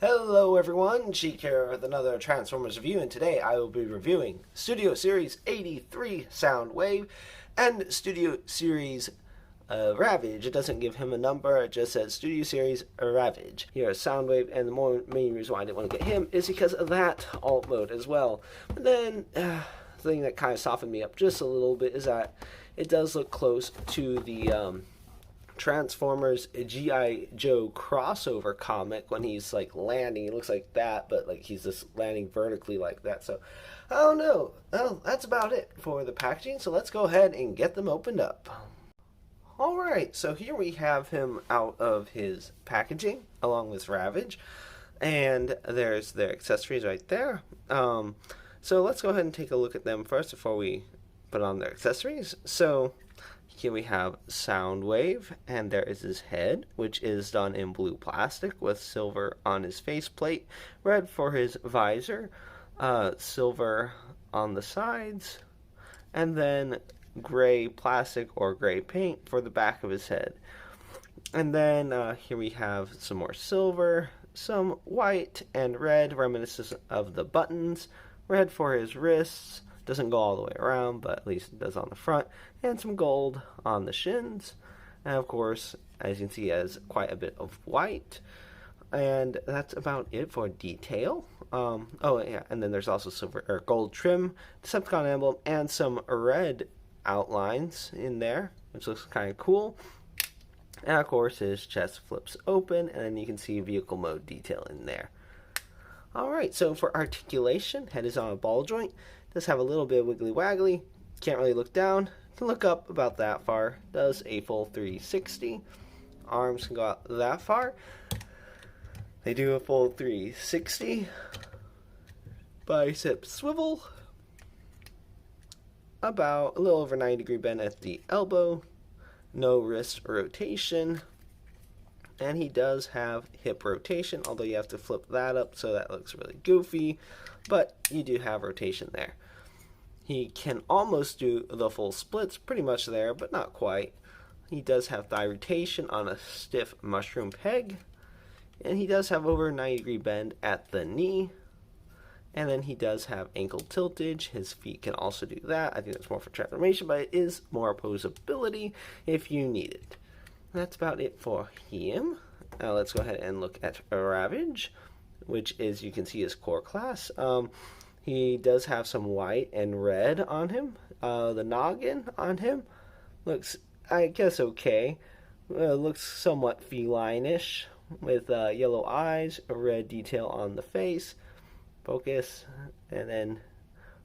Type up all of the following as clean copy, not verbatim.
Hello everyone, Cheek here with another Transformers review, and today I will be reviewing Studio Series 83 Soundwave and Studio Series Ravage. It doesn't give him a number, it just says Studio Series Ravage. Here is Soundwave, and the main reason why I didn't want to get him is because of that alt mode as well. But then, the thing that kind of softened me up just a little bit is that it does look close to the Transformers G.I. Joe crossover comic when he's like landing. It looks like that, but like he's just landing vertically like that. So I don't know. Well, that's about it for the packaging. So let's go ahead and get them opened up. Alright, so here we have him out of his packaging along with Ravage. And there's their accessories right there. So let's go ahead and take a look at them first before we put on their accessories. So here we have Soundwave, and there is his head, which is done in blue plastic with silver on his faceplate, red for his visor, silver on the sides, and then gray plastic or gray paint for the back of his head. And then here we have some more silver, some white and red, reminiscent of the buttons, red for his wrists. Doesn't go all the way around, but at least it does on the front, and some gold on the shins, and of course, as you can see, he has quite a bit of white, and that's about it for detail. Oh yeah, and then there's also silver or gold trim, Decepticon emblem, and some red outlines in there, which looks kind of cool. And of course, his chest flips open, and then you can see vehicle mode detail in there. Alright, so for articulation, head is on a ball joint. Does have a little bit of wiggly waggly. Can't really look down. Can look up about that far. Does a full 360. Arms can go out that far. They do a full 360. Bicep swivel. About a little over 90-degree bend at the elbow. No wrist rotation. And he does have hip rotation, although you have to flip that up, so that looks really goofy. But you do have rotation there. He can almost do the full splits, pretty much there, but not quite. He does have thigh rotation on a stiff mushroom peg. And he does have over 90-degree bend at the knee. And then he does have ankle tiltage. His feet can also do that. I think that's more for transformation, but it is more opposability if you need it. That's about it for him. Now let's go ahead and look at Ravage, which is, you can see, his core class. He does have some white and red on him. The noggin on him looks, I guess, okay. Looks somewhat feline-ish with yellow eyes, a red detail on the face. Focus, and then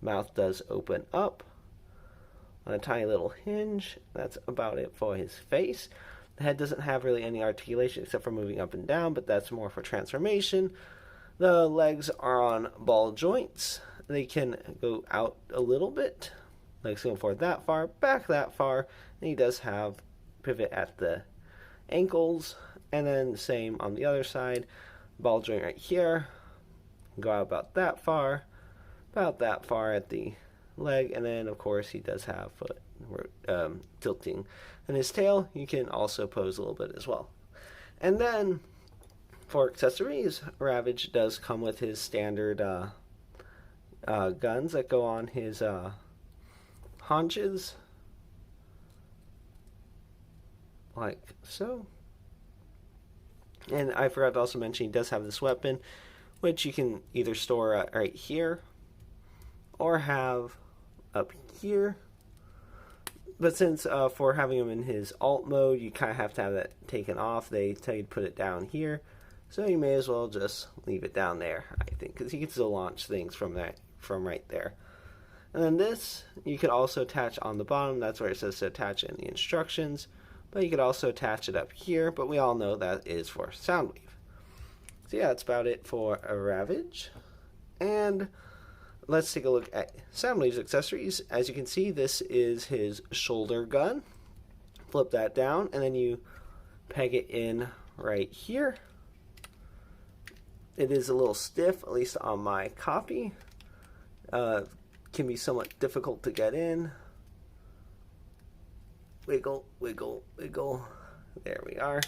mouth does open up on a tiny little hinge. That's about it for his face. The head doesn't have really any articulation except for moving up and down, but that's more for transformation. The legs are on ball joints. They can go out a little bit. Legs go forward that far, back that far. And he does have pivot at the ankles. And then same on the other side. Ball joint right here. Go out about that far at the leg. And then, of course, he does have foot tilting. And his tail, you can also pose a little bit as well. And then, for accessories, Ravage does come with his standard guns that go on his haunches, like so. And I forgot to also mention he does have this weapon, which you can either store right here or have up here. But since for having him in his alt mode, you kind of have to have that taken off. They tell you to put it down here. So you may as well just leave it down there, I think, because you can still launch things from right there. And then this, you could also attach on the bottom. That's where it says to attach in the instructions. But you could also attach it up here, but we all know that is for Soundwave. So yeah, that's about it for a Ravage. And let's take a look at Soundwave's accessories. As you can see, this is his shoulder gun. Flip that down, and then you peg it in right here. It is a little stiff, at least on my copy. Can be somewhat difficult to get in. Wiggle, wiggle, wiggle. There we are.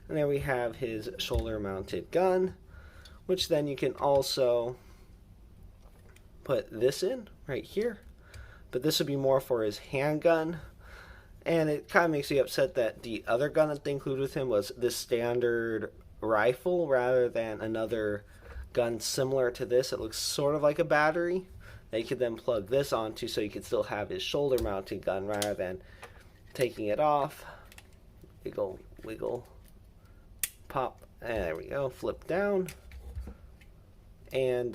And there we have his shoulder-mounted gun, which then you can also put this in right here. But this would be more for his handgun. And it kind of makes me upset that the other gun that they included with him was this standard rifle rather than another gun similar to this. It looks sort of like a battery that you could then plug this onto so you could still have his shoulder mounted gun rather than taking it off. Wiggle, wiggle, pop, and there we go. Flip down. And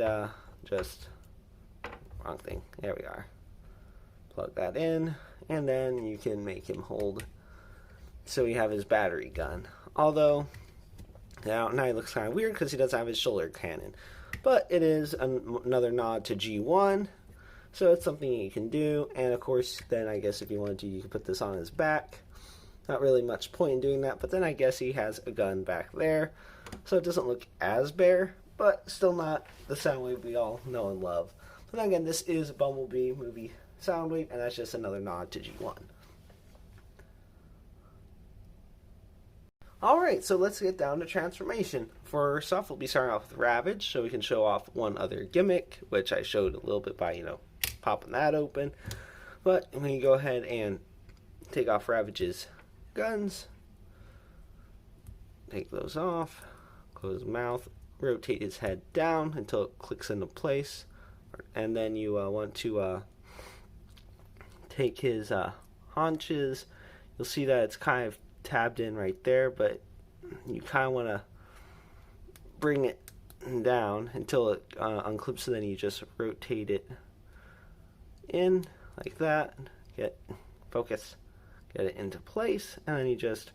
just, wrong thing. There we are. Plug that in, and then you can make him hold so we have his battery gun. Although now he looks kind of weird because he doesn't have his shoulder cannon, but it is another nod to G1, so it's something you can do. And of course, then I guess if you wanted to, you could put this on his back. Not really much point in doing that, but then I guess he has a gun back there, so it doesn't look as bare, but still not the Soundwave we all know and love. But then again, this is a Bumblebee movie Soundwave, and that's just another nod to G1. Alright, so let's get down to transformation. First off, we'll be starting off with Ravage, so we can show off one other gimmick, which I showed a little bit by, popping that open. But when you go ahead and take off Ravage's guns, take those off, close his mouth, rotate his head down until it clicks into place, and then you want to take his haunches. You'll see that it's kind of tabbed in right there, but you kind of want to bring it down until it unclips, so then you just rotate it in like that, get it into place, and then you just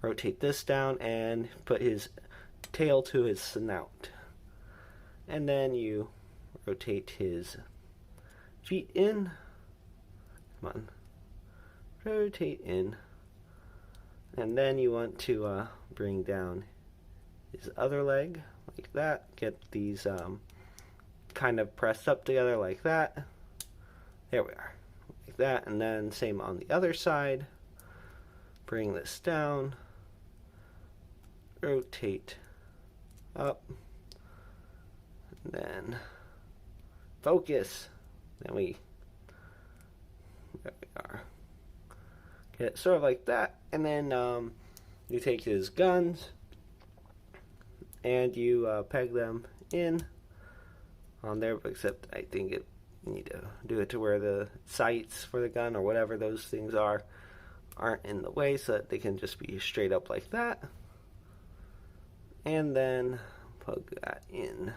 rotate this down and put his tail to his snout, and then you rotate his feet in. Come on, rotate in, and then you want to bring down his other leg like that. Get these kind of pressed up together like that. There we are, like that, and then same on the other side. Bring this down, rotate up, and then focus. Then there we are. Get it sort of like that, and then you take his guns and you peg them in on there, except I think you need to do it to where the sights for the gun or whatever those things aren't in the way, so that they can just be straight up like that. And then plug that in.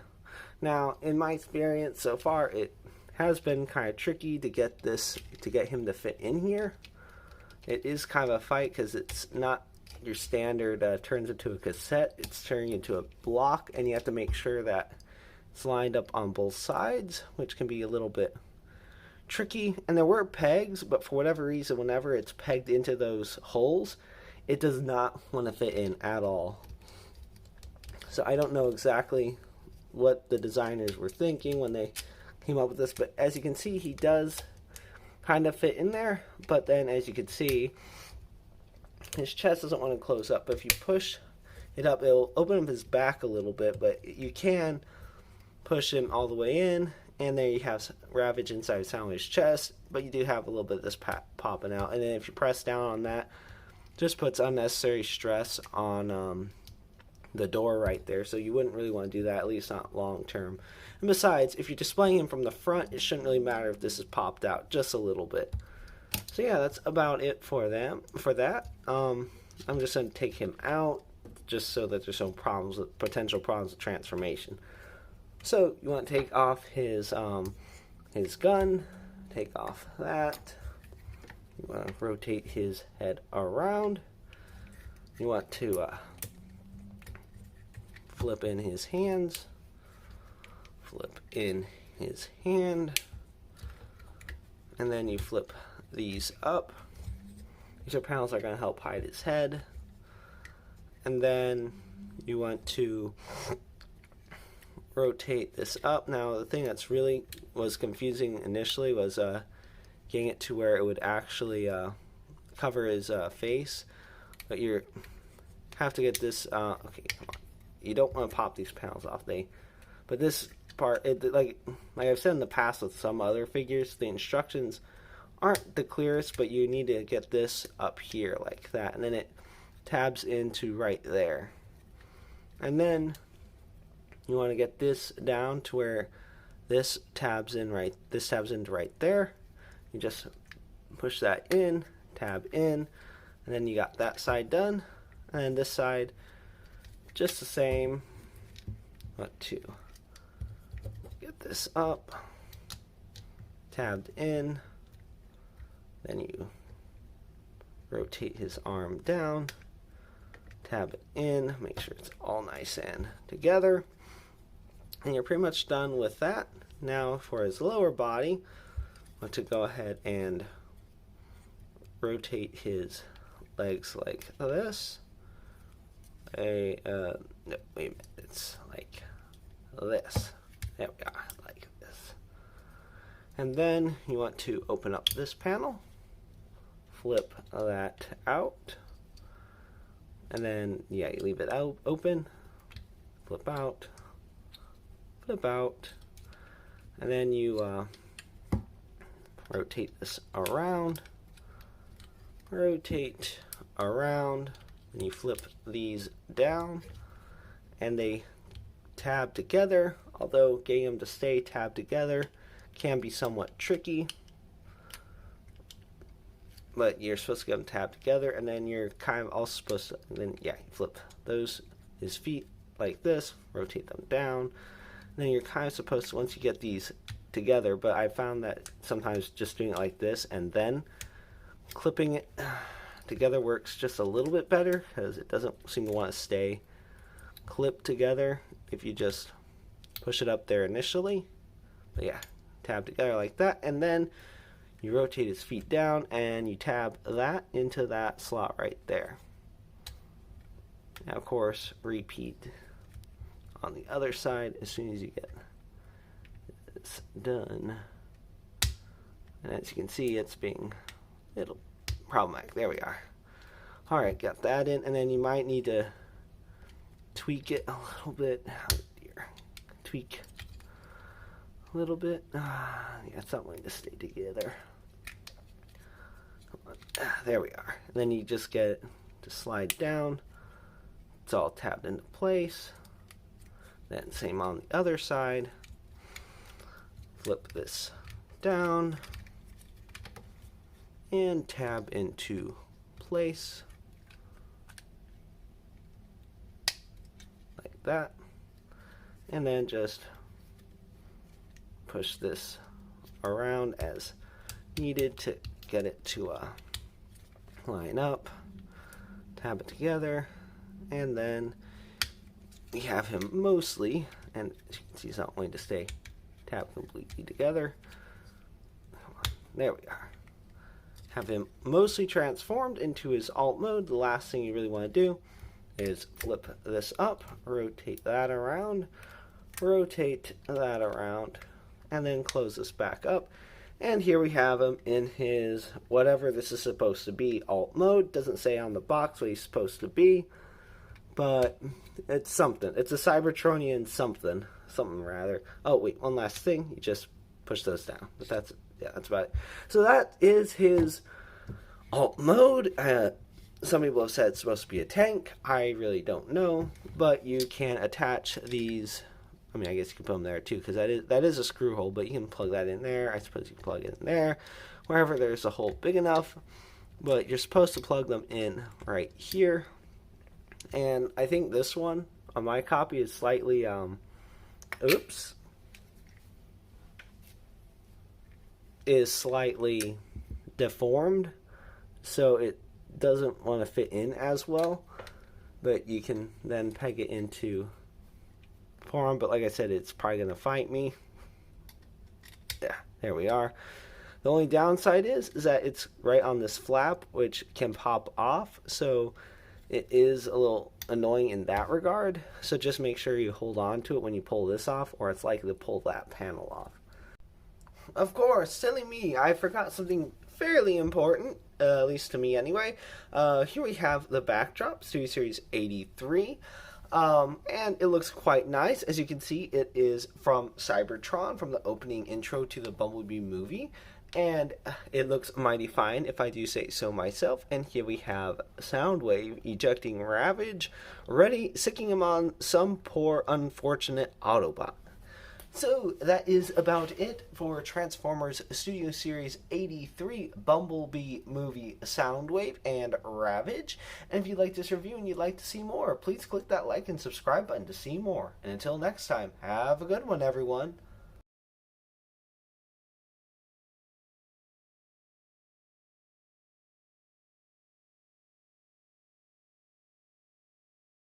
Now, in my experience so far, it has been kind of tricky to get him to fit in here. It is kind of a fight because it's not your standard turns into a cassette. It's turning into a block, and you have to make sure that it's lined up on both sides, which can be a little bit tricky. And there were pegs, but for whatever reason, whenever it's pegged into those holes, it does not want to fit in at all. So I don't know exactly what the designers were thinking when they came up with this, but as you can see, he does kind of fit in there. But then, as you can see, his chest doesn't want to close up. But if you push it up, it'll open up his back a little bit, but you can push him all the way in, and there you have Ravage inside Soundwave's chest, but you do have a little bit of this popping out. And then if you press down on that, just puts unnecessary stress on the door right there, so you wouldn't really want to do that, at least not long term. And besides, if you're displaying him from the front, it shouldn't really matter if this is popped out just a little bit. So yeah, that's about it for that. I'm just going to take him out just so that there's no potential problems with transformation. So you want to take off his gun, take off that. You want to rotate his head around. You want to flip in his hands, flip in his hand, and then you flip these up. These panels are going to help hide his head. And then you want to rotate this up. Now, the thing that's really was confusing initially was getting it to where it would actually cover his face. But you have to get this, okay, come on. you don't want to pop these panels off. But this part, like I've said in the past with some other figures, the instructions aren't the clearest, but you need to get this up here like that, and then it tabs into right there. And then you want to get this down to where this tabs into right there. You just push that in, tab in, and then you got that side done. And this side, just the same. What to get this up, tabbed in, then you rotate his arm down, tab it in, make sure it's all nice and together, and you're pretty much done with that. Now for his lower body, I want to go ahead and rotate his legs like this. No, wait a minute, it's like this. There we are, like this. And then you want to open up this panel, flip that out, and then you leave it out open, flip out, and then you rotate this around, and you flip these down, and they tab together. Although getting them to stay tabbed together can be somewhat tricky, but you're supposed to get them tabbed together, and then you're kind of also supposed to, you flip his feet like this, rotate them down, and then you're kind of supposed to, once you get these together, but I found that sometimes just doing it like this and then clipping it together works just a little bit better, because it doesn't seem to want to stay clipped together if you just push it up there initially. But yeah, tab together like that, and then you rotate his feet down and you tab that into that slot right there. Now of course repeat on the other side as soon as you get this done. And as you can see, it's being a little problematic. There we are. Alright, got that in, and then you might need to tweak it a little bit. Oh dear. Tweak a little bit. Yeah, it's not going to stay together. Come on. There we are. And then you just get it to slide down. It's all tabbed into place. Then same on the other side. Flip this down and tab into place like that, and then just push this around as needed to get it to line up, tab it together, and then we have him mostly, and as you can see, he's not going to stay tabbed completely together. Come on, there we are. Have him mostly transformed into his alt mode. The last thing you really want to do is flip this up, rotate that around, and then close this back up. And here we have him in his whatever this is supposed to be, alt mode. Doesn't say on the box what he's supposed to be, but it's something. It's a cybertronian something rather. Oh wait, one last thing. You just push those down. But that's about it. So that is his alt mode. Some people have said it's supposed to be a tank. I really don't know, but you can attach these. I mean, I guess you can put them there too, because that is a screw hole, but you can plug that in there. I suppose you can plug it in there, wherever there's a hole big enough. But you're supposed to plug them in right here. And I think this one on my copy is slightly, is slightly deformed, so it doesn't want to fit in as well, but you can then peg it into form. But like I said, it's probably going to fight me. Yeah, there we are. The only downside is that it's right on this flap, which can pop off, so it is a little annoying in that regard. So just make sure you hold on to it when you pull this off, or it's likely to pull that panel off. Of course, silly me, I forgot something fairly important, at least to me anyway. Here we have the backdrop, Studio Series 83. And it looks quite nice. As you can see, it is from Cybertron, from the opening intro to the Bumblebee movie. And it looks mighty fine, if I do say so myself. And here we have Soundwave ejecting Ravage, ready, sicking him on some poor, unfortunate Autobot. So that is about it for Transformers Studio Series 83 Bumblebee movie Soundwave and Ravage. And if you like this review and you'd like to see more, please click that like and subscribe button to see more. And until next time, have a good one, everyone.